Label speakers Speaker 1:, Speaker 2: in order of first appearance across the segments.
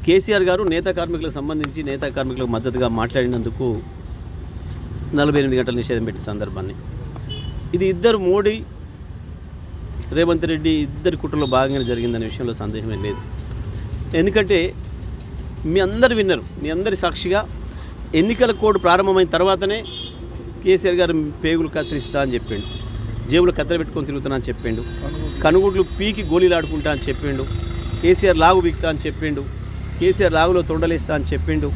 Speaker 1: కేసీఆర్ గారు నేతా కార్మికులకు సంబంధించి నేతా కార్మికులకు మద్దతుగా మాట్లాడినందుకు 48 గంటల నిషేధం పెట్టిన సందర్భాన్ని ఇది ఇద్దరు మోడీ రేవంత్ రెడ్డి ఇద్దరి కుట్రలో భాగంగానే జరిగిందనే విషయంలో సందేహమే లేదు. ఎందుకంటే మీ అందరు విన్నారు, మీ అందరి సాక్షిగా ఎన్నికల కోడ్ ప్రారంభమైన తర్వాతనే కేసీఆర్ గారు పేగులు కత్తిరిస్తా అని చెప్పిండు, జేబులు కత్తెర పెట్టుకొని తిరుగుతున్నా అని చెప్పిండు, కనుగుడ్లు పీకి గోళీలు ఆడుకుంటా అని చెప్పిండు, కేసీఆర్ లాగు బిక్తా అని చెప్పిండు, కేసీఆర్ లాగులో తొండలేస్తా అని చెప్పిండు,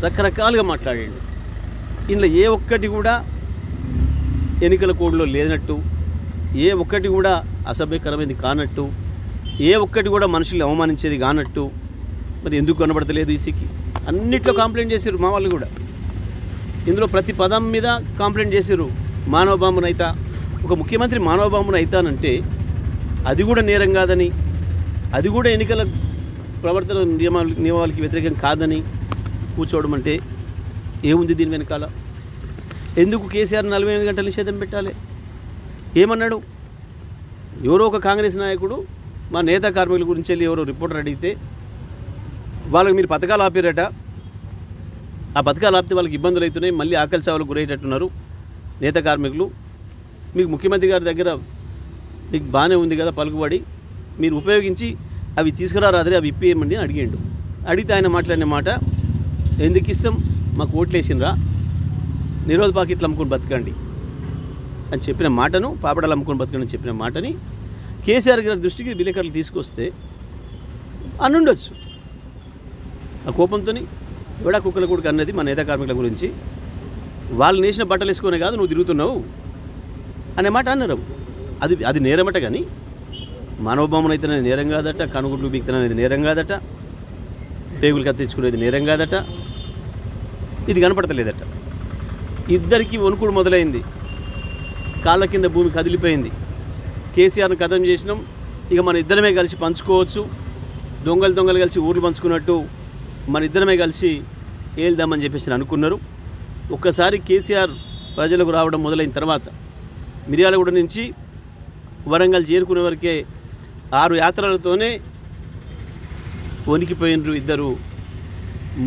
Speaker 1: రకరకాలుగా మాట్లాడిండు. ఇందులో ఏ ఒక్కటి కూడా ఎన్నికల కోడ్లో లేనట్టు, ఏ ఒక్కటి కూడా అసభ్యకరమైనది కానట్టు, ఏ ఒక్కటి కూడా మనుషుల్ని అవమానించేది కానట్టు మరి ఎందుకు కనబడతలేదు ఈసీకి? అన్నిట్లో కంప్లైంట్ చేశారు మా వాళ్ళు కూడా. ఇందులో ప్రతి పదం మీద కంప్లైంట్ చేశారు. మానవ బాంబును అయితా, ఒక ముఖ్యమంత్రి మానవ బాంబును అయితానంటే అది కూడా నేరం కాదని, అది కూడా ఎన్నికల ప్రవర్తన నియమాలకి వ్యతిరేకం కాదని కూర్చోవడం అంటే ఏముంది దీని వెనకాల? ఎందుకు కేసీఆర్ 48 గంటల నిషేధం పెట్టాలి? ఏమన్నాడు? ఎవరో ఒక కాంగ్రెస్ నాయకుడు మా నేతా కార్మికుల గురించి వెళ్ళి ఎవరో రిపోర్టర్ అడిగితే వాళ్ళకి మీరు పథకాలు ఆపారట, ఆ పథకాలు ఆపితే వాళ్ళకి ఇబ్బందులు అవుతున్నాయి, మళ్ళీ ఆకలి చావులకు గురయ్యేటట్టున్నారు నేతా కార్మికులు, మీకు ముఖ్యమంత్రి గారి దగ్గర మీకు బాగానే ఉంది కదా పలుకుబడి, మీరు ఉపయోగించి అవి తీసుకురారాదరే అవి ఇప్పేయమండి అని అడిగిండు. అడిగితే ఆయన మాట్లాడిన మాట, ఎందుకు ఇస్తాం, మాకు ఓట్లేసినరా, నిరోధ పాకెట్లు అమ్ముకొని బతకండి అని చెప్పిన మాటను, పాపడాలు అమ్ముకొని బతకండి అని చెప్పిన మాటని కేసీఆర్ గారి దృష్టికి విలేకరులు తీసుకొస్తే అనుండొచ్చు. ఆ కోపంతో ఎవడా కుక్కల కొడుకు అన్నది మా నేతా కార్మికుల గురించి, వాళ్ళు నేసిన బట్టలు వేసుకునే కాదు నువ్వు తిరుగుతున్నావు అనే మాట అన్నారు. అది నేరమట. కానీ మానవ బొమ్మను అయితే నేరం కాదట, కనుగుడ్లు బీక్తనేది నేరం కాదట, పేగులు కత్తించుకునేది నేరం కాదట, ఇది కనపడతలేదట. ఇద్దరికి వణుకుడు మొదలైంది, కాళ్ళ కింద భూమి కదిలిపోయింది. కేసీఆర్ను ఖతం చేసినాం, ఇక మన ఇద్దరమే కలిసి పంచుకోవచ్చు, దొంగలు కలిసి ఊర్లు పంచుకున్నట్టు మన ఇద్దరమే కలిసి ఏల్దామని చెప్పేసి అనుకున్నారు. ఒక్కసారి కేసీఆర్ ప్రజలకు రావడం మొదలైన తర్వాత మిర్యాలగూడ నుంచి వరంగల్ చేరుకునే వరకే 6 యాత్రలతోనే వణికిపోయినరు ఇద్దరు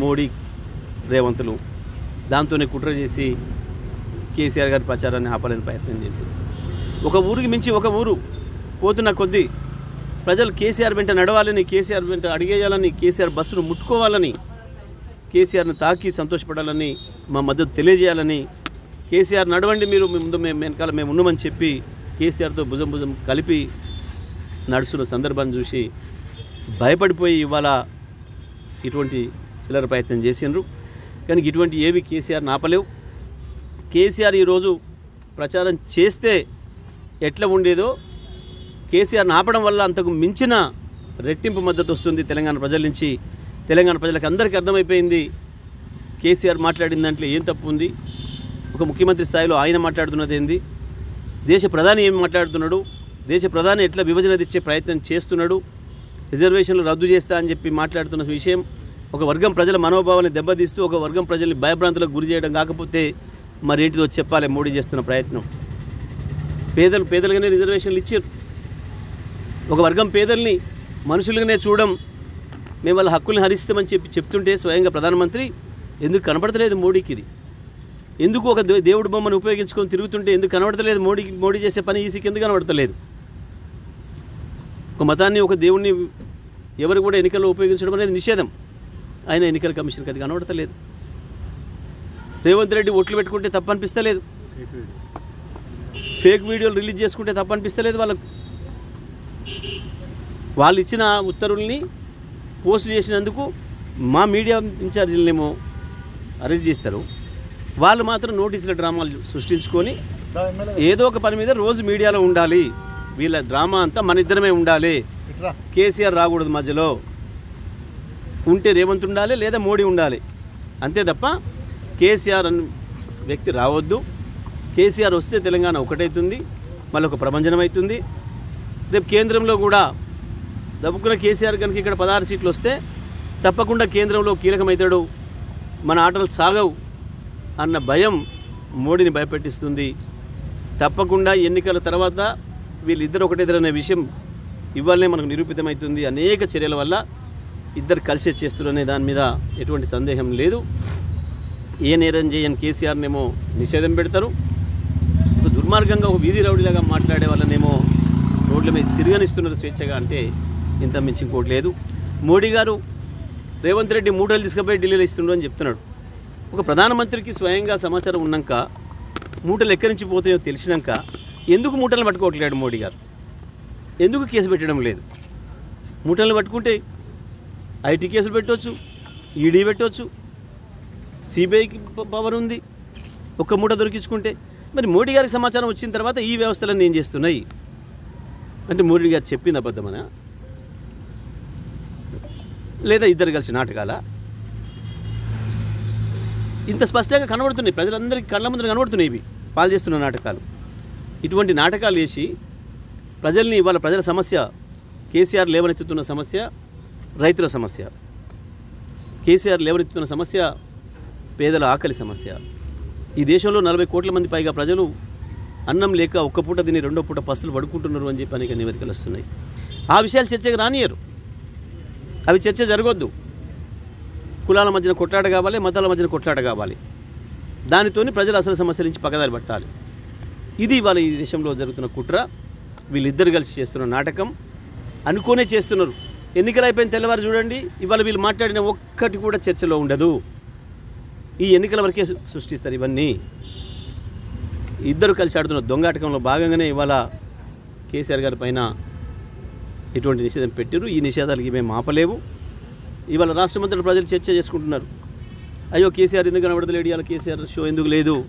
Speaker 1: మోడీ రేవంతులు. దాంతోనే కుట్ర చేసి కేసీఆర్ గారి ప్రచారాన్ని ఆపాలని ప్రయత్నం చేశారు. ఒక ఊరికి మించి ఒక ఊరు పోతున్న కొద్దీ ప్రజలు కేసీఆర్ వెంట నడవాలని, కేసీఆర్ వెంట అడిగేయాలని, కేసీఆర్ బస్సును ముట్టుకోవాలని, కేసీఆర్ను తాకి సంతోషపడాలని, మా మద్దతు తెలియజేయాలని, కేసీఆర్ నడవండి మీరు ముందు మేము వెనకాల మేము ఉన్నామని చెప్పి కేసీఆర్తో భుజం కలిపి నడుస్తున్న సందర్భాన్ని చూసి భయపడిపోయి ఇవాళ ఇటువంటి చిల్లర ప్రయత్నం చేసినారు. కానీ ఇటువంటి ఏవి కేసీఆర్ని ఆపలేవు. కేసీఆర్ ఈరోజు ప్రచారం చేస్తే ఎట్లా ఉండేదో కేసీఆర్ని ఆపడం వల్ల అంతకు మించిన రెట్టింపు మద్దతు వస్తుంది తెలంగాణ ప్రజల నుంచి. తెలంగాణ ప్రజలకు అందరికీ అర్థమైపోయింది కేసీఆర్ మాట్లాడిన దాంట్లో ఏం తప్పు ఉంది, ఒక ముఖ్యమంత్రి స్థాయిలో ఆయన మాట్లాడుతున్నది ఏంది, దేశ ప్రధాని ఏం మాట్లాడుతున్నాడు, దేశ ప్రధాని ఎట్లా విభజన తెచ్చే ప్రయత్నం చేస్తున్నాడు, రిజర్వేషన్లు రద్దు చేస్తా అని చెప్పి మాట్లాడుతున్న విషయం ఒక వర్గం ప్రజల మనోభావాన్ని దెబ్బతీస్తూ ఒక వర్గం ప్రజల్ని భయభ్రాంతులకు గురి చేయడం కాకపోతే మరేంటిదో చెప్పాలి మోడీ చేస్తున్న ప్రయత్నం. పేదలుగానే రిజర్వేషన్లు ఇచ్చారు. ఒక వర్గం పేదల్ని మనుషులుగానే చూడడం, మేము వాళ్ళ హక్కుల్ని హరిస్తామని చెప్తుంటే స్వయంగా ప్రధానమంత్రి ఎందుకు కనపడతలేదు మోడీకి? ఇది ఎందుకు ఒక దేవుడి బొమ్మను ఉపయోగించుకొని తిరుగుతుంటే ఎందుకు కనబడతలేదు మోడీ చేసే పని ఈసీకి ఎందుకు కనబడతలేదు? ఒక మతాన్ని ఒక దేవుడిని ఎవరు కూడా ఎన్నికల్లో ఉపయోగించడం అనేది నిషేధం. ఆయన ఎన్నికల కమిషన్కి అది కనబడతలేదు. రేవంత్ రెడ్డి ఓట్లు పెట్టుకుంటే తప్పు అనిపిస్తలేదు, ఫేక్ వీడియోలు రిలీజ్ చేసుకుంటే తప్పు అనిపిస్తలేదు వాళ్ళకు. వాళ్ళు ఇచ్చిన ఉత్తర్వుల్ని పోస్ట్ చేసినందుకు మా మీడియా ఇన్ఛార్జీలనేమో అరెస్ట్ చేస్తారు, వాళ్ళు మాత్రం నోటీసుల డ్రామాలు సృష్టించుకొని ఏదో ఒక పని మీద రోజు మీడియాలో ఉండాలి, వీళ్ళ డ్రామా అంతా మన ఇద్దరమే ఉండాలి, కేసీఆర్ రాకూడదు, మధ్యలో ఉంటే రేవంత్ ఉండాలి లేదా మోడీ ఉండాలి, అంతే తప్ప కేసీఆర్ అనే వ్యక్తి రావద్దు. కేసీఆర్ వస్తే తెలంగాణ ఒకటవుతుంది, మళ్ళీ ఒక ప్రభంజనం అవుతుంది. రేపు కేంద్రంలో కూడా దబ్బుకున్న కేసీఆర్ కనుక ఇక్కడ 16 సీట్లు వస్తే తప్పకుండా కేంద్రంలో కీలకమవుతాడు, మన ఆటలు సాగవు అన్న భయం మోడీని భయపెట్టిస్తుంది. తప్పకుండా ఎన్నికల తర్వాత వీళ్ళిద్దరు ఒకటేదరనే విషయం ఇవాళనే మనకు నిరూపితమవుతుంది. అనేక చర్యల వల్ల ఇద్దరు కలిసే చేస్తున్నారనే దాని మీద ఎటువంటి సందేహం లేదు. ఏ నేరం చేయని కేసీఆర్నేమో నిషేధం పెడతారు, ఒక దుర్మార్గంగా ఒక వీధి రౌడీలాగా మాట్లాడే వాళ్ళనేమో రోడ్ల మీద తిరగనిస్తున్నారు స్వేచ్ఛగా. అంటే ఇంత మించి ఇంకోటి లేదు. మోడీ గారు రేవంత్ రెడ్డి మూటలు తీసుకుపోయి ఢిల్లీలో ఇస్తుండ్రు అని చెప్తున్నాడు. ఒక ప్రధానమంత్రికి స్వయంగా సమాచారం ఉన్నాక, మూటలు ఎక్కడి నుంచి పోతాయో తెలిసినాక ఎందుకు మూటలను పట్టుకోవట్లేడు మోడీ గారు? ఎందుకు కేసు పెట్టడం లేదు? మూటలను పట్టుకుంటే ఐటీ కేసులు పెట్టవచ్చు, ఈడీ పెట్టవచ్చు, సిబిఐకి పవర్ ఉంది ఒక్క మూట దొరికించుకుంటే. మరి మోడీ గారికి సమాచారం వచ్చిన తర్వాత ఈ వ్యవస్థలన్నీ ఏం చేస్తున్నాయి అంటే మోడీ గారు చెప్పింది అబద్ధమనా, లేదా ఇద్దరు కలిసి నాటకాలా? ఇంత స్పష్టంగా కనబడుతున్నాయి, ప్రజలందరికీ కళ్ళ ముందు కనబడుతున్నాయి ఇవి పాలు చేస్తున్న నాటకాలు. ఇటువంటి నాటకాలు వేసి ప్రజల్ని, ఇవాళ ప్రజల సమస్య, కేసీఆర్ లేవనెత్తుతున్న సమస్య రైతుల సమస్య, కేసీఆర్ లేవనెత్తుతున్న సమస్య పేదల ఆకలి సమస్య. ఈ దేశంలో 40 కోట్ల మంది పైగా ప్రజలు అన్నం లేక ఒక్క పూట తిని రెండో పూట పస్తులు పడుకుంటున్నారు అని చెప్పి అనేక నివేదికలు వస్తున్నాయి. ఆ విషయాలు చర్చకు రానియరు, అవి చర్చ జరగొద్దు. కులాల మధ్యన కొట్లాట కావాలి, మతాల మధ్యన కొట్లాట కావాలి. దానితోని ప్రజలు అసలు సమస్యల నుంచి పక్కదారి పట్టాలి. ఇది ఇవాళ ఈ దేశంలో జరుగుతున్న కుట్ర. వీళ్ళిద్దరు కలిసి చేస్తున్న నాటకం, అనుకోనే చేస్తున్నారు. ఎన్నికలు అయిపోయిన తెల్లవారు చూడండి, ఇవాళ వీళ్ళు మాట్లాడిన ఒక్కటి కూడా చర్చలో ఉండదు. ఈ ఎన్నికల వరకే సృష్టిస్తారు ఇవన్నీ. ఇద్దరు కలిసి ఆడుతున్న దొంగాటకంలో భాగంగానే ఇవాళ కేసీఆర్ గారి పైన ఇటువంటి నిషేధం పెట్టారు. ఈ నిషేధాలకి మేము ఆపలేవు. ఇవాళ రాష్ట్రమంతటా ప్రజలు చర్చ చేసుకుంటున్నారు. అయ్యో కేసీఆర్ ఎందుకు కనబడతలేడు, ఇవాళ కేసీఆర్ షో ఎందుకు లేదు?